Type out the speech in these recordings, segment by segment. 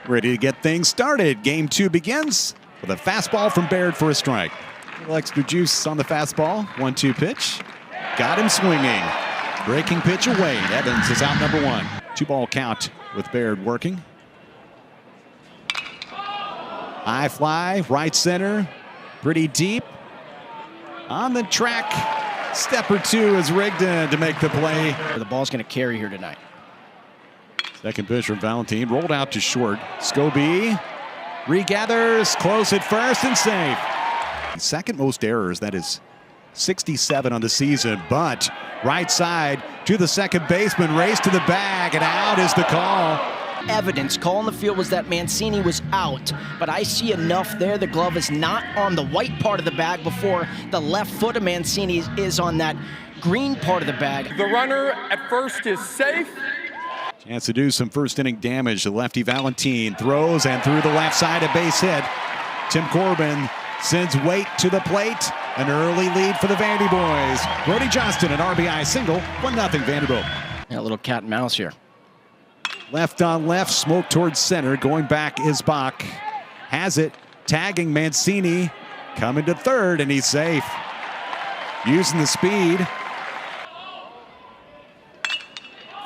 Ready to get things started. Game 2 begins with a fastball from Baird for a strike. A little extra juice on the fastball. 1-2 pitch. Got him swinging. Breaking pitch away. Evans is out number 1. 2-ball count with Baird working. High fly, right center. Pretty deep. On the track. Step or two is Rigdon to make the play. The ball's going to carry here tonight. Second pitch from Valentine, rolled out to short. Scobie regathers, close at first and safe. Second most errors, that is 67 on the season, but right side to the second baseman, race to the bag, and out is the call. Evidence, call on the field was that Mancini was out, but I see enough there. The glove is not on the white part of the bag before the left foot of Mancini is on that green part of the bag. The runner at first is safe. Chance to do some first inning damage. The lefty Valentine throws and through the left side, a base hit. Tim Corbin sends Waite to the plate. An early lead for the Vandy boys. Brody Johnston, an RBI single. 1-0 Vanderbilt. Yeah, a little cat and mouse here. Left on left, smoke towards center. Going back is Bach. Has it, tagging Mancini. Coming to third, and he's safe. Using the speed.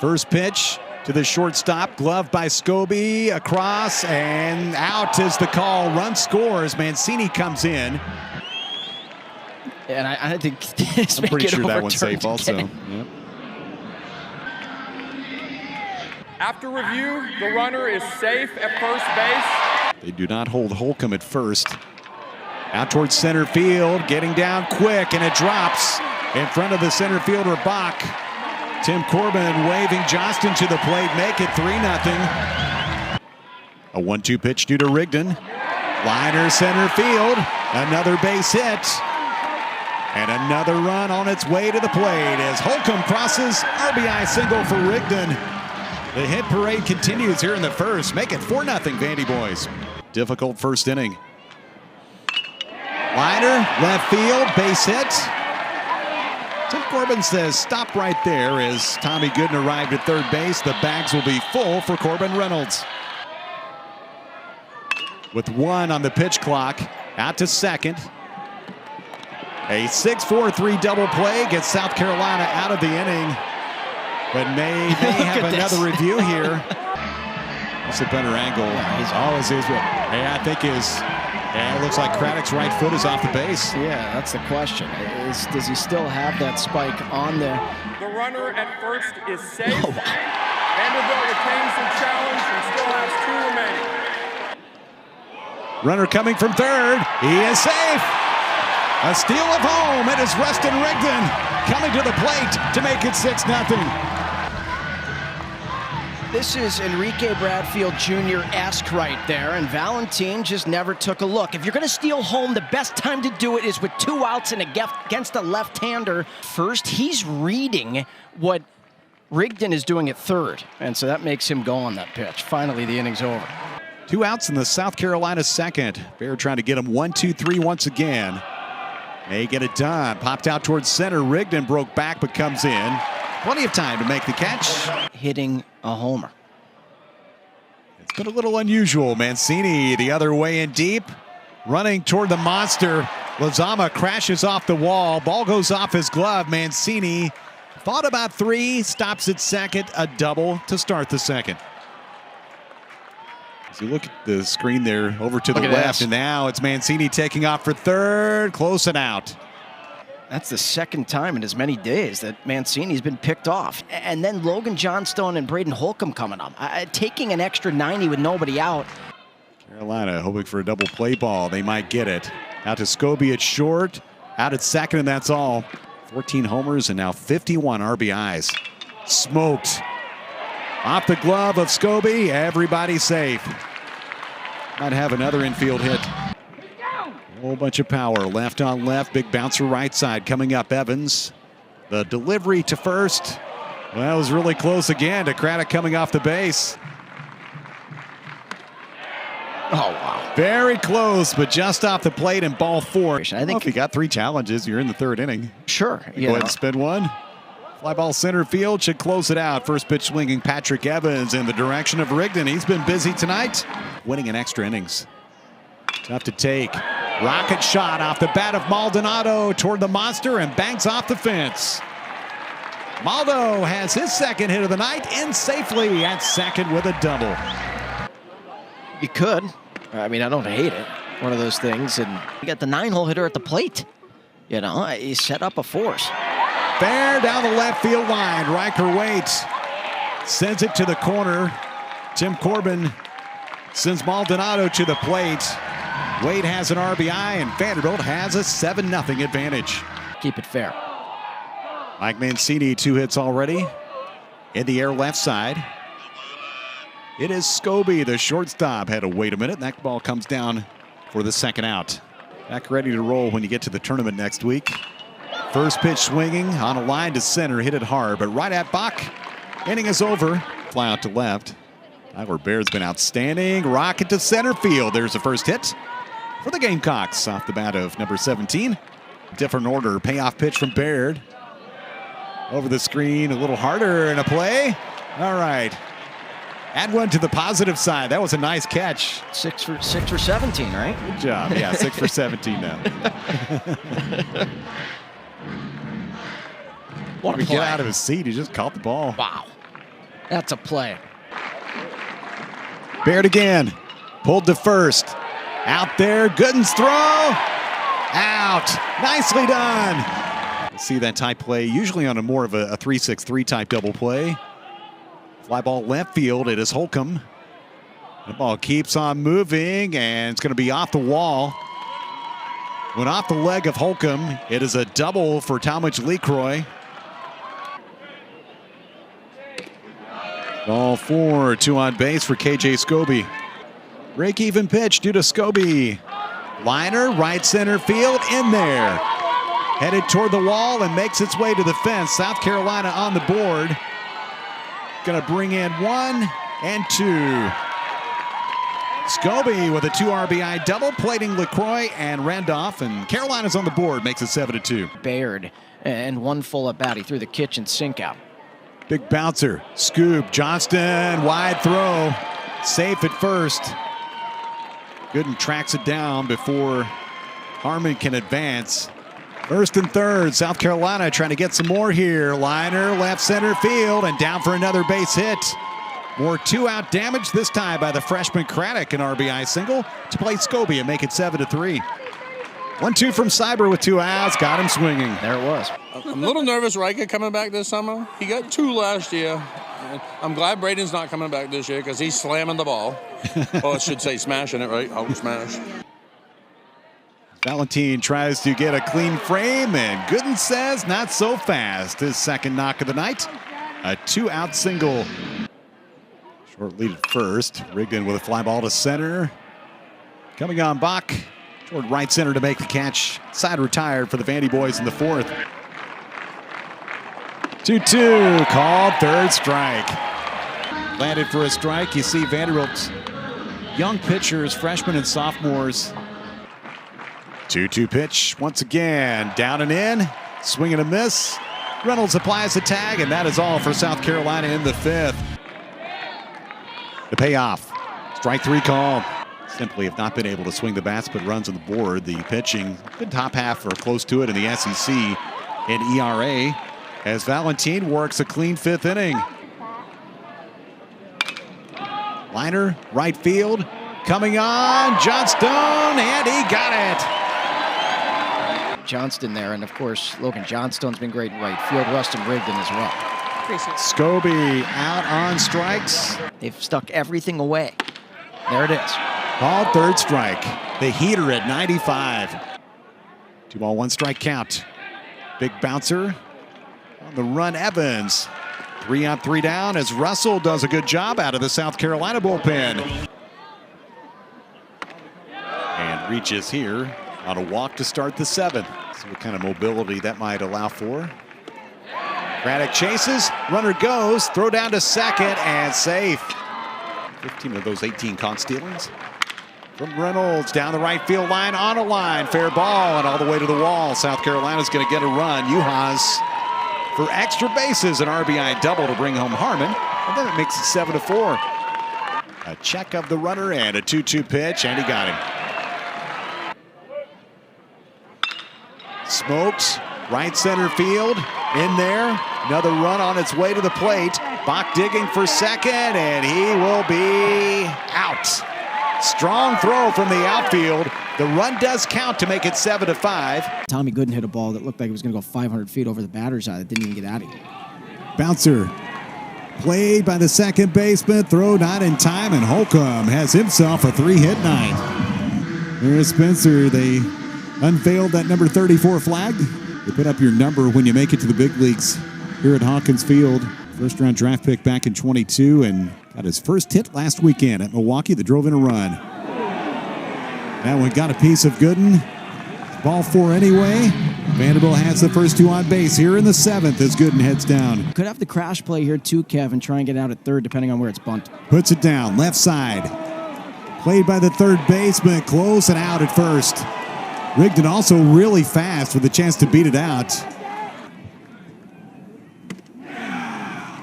First pitch to the shortstop, glove by Scobie, across and out is the call. Run scores. Mancini comes in. And I think I'm pretty sure that one's safe also. Yep. After review, the runner is safe at first base. They do not hold Holcomb at first. Out towards center field, getting down quick, and it drops in front of the center fielder Bach. Tim Corbin waving Johnston to the plate, make it 3-0. A 1-2 pitch due to Rigdon. Liner center field, another base hit. And another run on its way to the plate as Holcomb crosses. RBI single for Rigdon. The hit parade continues here in the first. Make it 4-0 Vandy boys. Difficult first inning. Liner, left field, base hit. Tim Corbin says stop right there as Tommy Gooden arrived at third base. The bags will be full for Corbin Reynolds. With 1 on the pitch clock, out to second. A 6-4-3 double play gets South Carolina out of the inning, but may have another review here. That's a better angle. Yeah, he's always is. I think it looks like Craddock's right foot is off the base. Yeah, that's the question. Does he still have that spike on there? The runner at first is safe. Oh, wow. Vanderbilt retains the challenge and still has 2 remaining. Runner coming from third. He is safe. A steal of home. It is Rustin Rigdon coming to the plate to make it 6-0. This is Enrique Bradfield Jr.-esque right there, and Valentine just never took a look. If you're going to steal home, the best time to do it is with 2 outs and against a left-hander. First, he's reading what Rigdon is doing at third, and so that makes him go on that pitch. Finally, the inning's over. 2 outs in the South Carolina second. Baird trying to get him 1-2-3 once again. May get it done. Popped out towards center. Rigdon broke back but comes in. Plenty of time to make the catch. Hitting a homer. It's been a little unusual. Mancini the other way in deep. Running toward the monster. Lozama crashes off the wall. Ball goes off his glove. Mancini thought about 3. Stops at second. A double to start the second. As you look at the screen there over to the left, and now it's Mancini taking off for third. Close and out. That's the second time in as many days that Mancini's been picked off. And then Logan Johnstone and Braden Holcomb coming up. Taking an extra 90 with nobody out. Carolina hoping for a double play ball. They might get it. Out to Scobie at short. Out at second, and that's all. 14 homers and now 51 RBIs. Smoked. Off the glove of Scobie. Everybody safe. Might have another infield hit. A whole bunch of power. Left on left. Big bouncer right side coming up. Evans. The delivery to first. Well, it was really close again to Craddock coming off the base. Oh, wow. Very close, but just off the plate and ball 4. I think if you got 3 challenges, you're in the 3rd inning. Sure. Go ahead and spin one. Fly ball center field should close it out. First pitch swinging Patrick Evans in the direction of Rigdon. He's been busy tonight. winning in extra innings. Tough to take. Rocket shot off the bat of Maldonado toward the monster and bangs off the fence. Maldo has his second hit of the night in safely at second with a double. You could. I mean, I don't hate it. One of those things. And you got the 9-hole hitter at the plate. You know, he set up a force. Fair down the left field line. Riker waits. Sends it to the corner. Tim Corbin sends Maldonado to the plate. Wade has an RBI, and Vanderbilt has a 7-0 advantage. Keep it fair. Mike Mancini, 2 hits already. In the air left side. It is Scobie, the shortstop. Had to wait a minute. That ball comes down for the second out. Back ready to roll when you get to the tournament next week. First pitch swinging on a line to center. Hit it hard, but right at Bach. Inning is over. Fly out to left. Tyler Baird's been outstanding. Rocket to center field. There's the first hit for the Gamecocks off the bat of number 17. Different order. Payoff pitch from Baird. Over the screen, a little harder in a play. All right. Add one to the positive side. That was a nice catch. 6 for 17, right? Good job. Yeah, 6 for 17 now. What a play. Get out of his seat. He just caught the ball. Wow. That's a play. Baird again. Pulled to first. Out there. Gooden's throw. Out. Nicely done. See that type play usually on a more of a 3-6-3 type double play. Fly ball left field. It is Holcomb. The ball keeps on moving, and it's going to be off the wall. Went off the leg of Holcomb. It is a double for Talmadge Lecroy. Ball 4, 2 on base for KJ Scobie. Break-even pitch due to Scobie. Liner, right center field, in there. Headed toward the wall and makes its way to the fence. South Carolina on the board. Going to bring in 1 and 2. Scobie with a 2 RBI double, plating LaCroix and Randolph, and Carolina's on the board, makes it 7-2. Baird and 1 full at bat. He threw the kitchen sink out. Big bouncer, scoop, Johnston, wide throw, safe at first. Gooden tracks it down before Harmon can advance. First and third, South Carolina trying to get some more here. Liner, left center field, and down for another base hit. More 2-out damage, this time by the freshman Craddock, an RBI single to play Scobie and make it 7-3. 1-2 from Cyber with 2 outs, got him swinging. There it was. I'm a little nervous Riker coming back this summer. He got 2 last year. I'm glad Braden's not coming back this year because he's slamming the ball. Oh, I should say smashing it, right? Oh, smash. Valentin tries to get a clean frame, and Gooden says not so fast. His second knock of the night, a 2-out single. Short lead at first. Rigdon with a fly ball to center. Coming on Bach toward right center to make the catch. Side retired for the Vandy boys in the 4th. 2-2, called third strike. Landed for a strike. You see Vanderbilt's young pitchers, freshmen and sophomores. 2-2 pitch once again, down and in, swing and a miss. Reynolds applies the tag, and that is all for South Carolina in the 5th. The payoff, strike 3 call. Simply have not been able to swing the bats, but runs on the board. The pitching, good top half or close to it in the SEC in ERA, as Valentin works a clean 5th inning. Liner, right field, coming on, Johnston, and he got it. Johnston there, and of course, Logan Johnstone's been great in right field. Rustin Rigdon as well. Scobie out on strikes. They've stuck everything away. There it is. Called third strike. The heater at 95. 2-ball, 1 strike count. Big bouncer on the run, Evans. 3 up, 3 down as Russell does a good job out of the South Carolina bullpen. And reaches here on a walk to start the 7th. See what kind of mobility that might allow for. Craddock chases, runner goes, throw down to second and safe. 15 of those 18 caught stealings. From Reynolds down the right field line, on a line, fair ball, and all the way to the wall. South Carolina's going to get a run. Uhas for extra bases, an RBI double to bring home Harmon, and then it makes it 7-4. A check of the runner and a 2-2 pitch, and he got him. Smokes, right center field, in there. Another run on its way to the plate. Bach digging for second, and he will be out. Strong throw from the outfield. The run does count to make it 7-5. Tommy Gooden hit a ball that looked like it was going to go 500 feet over the batter's eye. That didn't even get out of here. Bouncer played by the second baseman. Throw not in time, and Holcomb has himself a 3-hit night. There's Spencer. They unveiled that number 34 flag. You put up your number when you make it to the big leagues here at Hawkins Field. First-round draft pick back in 22 and got his first hit last weekend at Milwaukee that drove in a run. That one got a piece of Gooden. Ball 4 anyway. Vanderbilt has the first two on base here in the 7th as Gooden heads down. Could have the crash play here too, Kevin. Try and get out at third depending on where it's bunted. Puts it down, left side. Played by the third baseman, close and out at first. Rigdon also really fast with a chance to beat it out.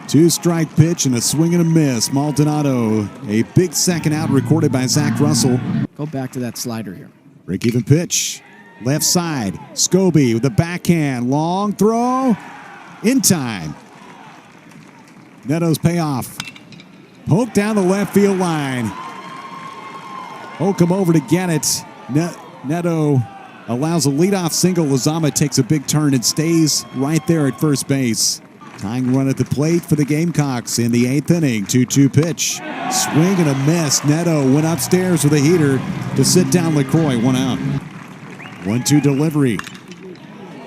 2-strike pitch and a swing and a miss. Maldonado, a big second out recorded by Zach Russell. Go back to that slider here. Break-even pitch. Left side. Scobie with the backhand. Long throw. In time. Neto's payoff. Poke down the left field line. Holcomb over to get it. Neto allows a leadoff single. Lozama takes a big turn and stays right there at first base. Tying run at the plate for the Gamecocks in the 8th inning. 2-2 pitch. Swing and a miss. Neto went upstairs with a heater to sit down LaCroix. 1 out. 1-2 delivery.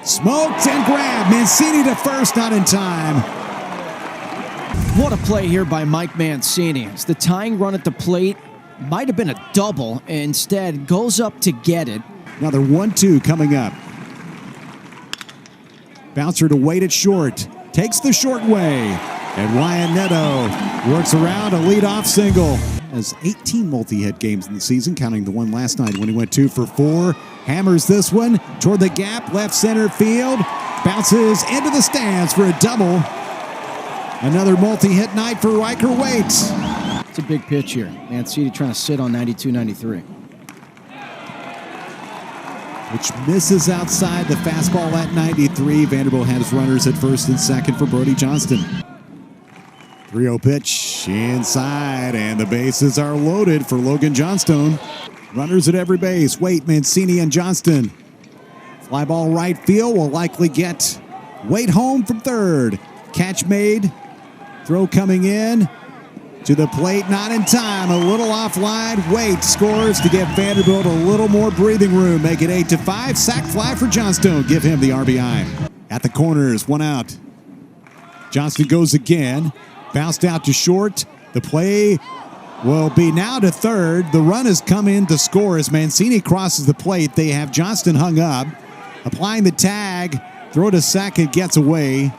Smoked and grabbed. Mancini to first, not in time. What a play here by Mike Mancini. It's the tying run at the plate. Might have been a double. Instead, goes up to get it. Another 1-2 coming up. Bouncer to wait at short. Takes the short way. And Ryan Neto works around a leadoff single. Has 18 multi-hit games in the season, counting the one last night when he went 2 for 4. Hammers this one toward the gap, left center field. Bounces into the stands for a double. Another multi-hit night for Riker Waite. It's a big pitch here. Mancini trying to sit on 92-93. Which misses outside the fastball at 93. Vanderbilt has runners at first and second for Brody Johnston. 3-0 pitch inside, and the bases are loaded for Logan Johnstone. Runners at every base. Waite, Mancini, and Johnston. Fly ball right field will likely get Waite home from third. Catch made. Throw coming in. To the plate, not in time. A little offline. Waite scores to give Vanderbilt a little more breathing room. Make it 8-5. Sack fly for Johnstone. Give him the RBI. At the corners, 1 out. Johnston goes again. Bounced out to short. The play will be now to third. The run has come in to score as Mancini crosses the plate. They have Johnston hung up. Applying the tag. Throw to second, gets away.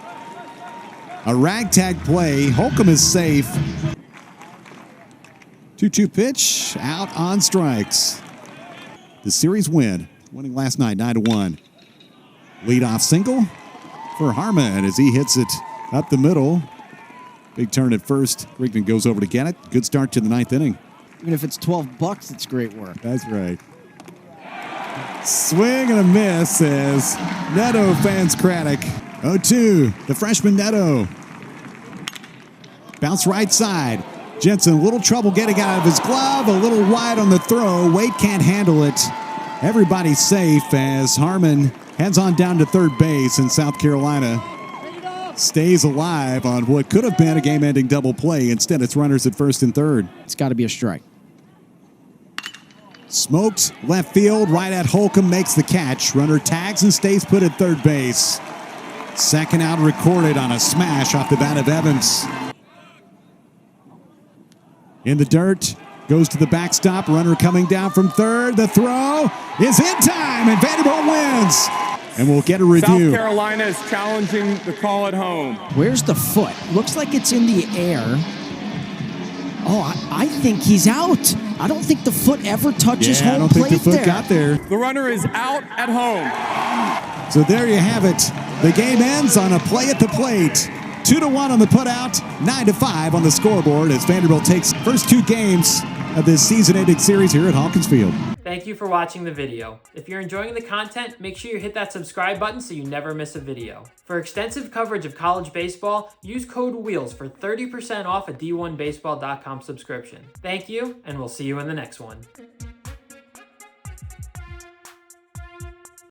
A ragtag play. Holcomb is safe. 2-2 pitch, out on strikes. The series win, winning last night 9-1. Leadoff single for Harmon as he hits it up the middle. Big turn at first. Rigdon goes over to get it. Good start to the 9th inning. Even if it's $12, it's great work. That's right. Swing and a miss as Neto fans Craddock. 0-2, the freshman Neto. Bounce right side. Jensen, a little trouble getting out of his glove, a little wide on the throw. Waite can't handle it. Everybody's safe as Harmon heads on down to third base, and South Carolina stays alive on what could have been a game-ending double play. Instead, it's runners at first and third. It's got to be a strike. Smoked left field, right at Holcomb, makes the catch. Runner tags and stays put at third base. Second out recorded on a smash off the bat of Evans. In the dirt, goes to the backstop. Runner coming down from third. The throw is in time, and Vanderbilt wins. And we'll get a review. South Carolina is challenging the call at home. Where's the foot? Looks like it's in the air. Oh, I think he's out. I don't think the foot ever touches home I don't plate think the foot there. got there. The runner is out at home. So there you have it. The game ends on a play at the plate. 2-1 on the putout, 9-5 on the scoreboard as Vanderbilt takes first 2 games of this season-ending series here at Hawkins Field. Thank you for watching the video. If you're enjoying the content, make sure you hit that subscribe button so you never miss a video. For extensive coverage of college baseball, use code WHEELS for 30% off a D1Baseball.com subscription. Thank you, and we'll see you in the next one.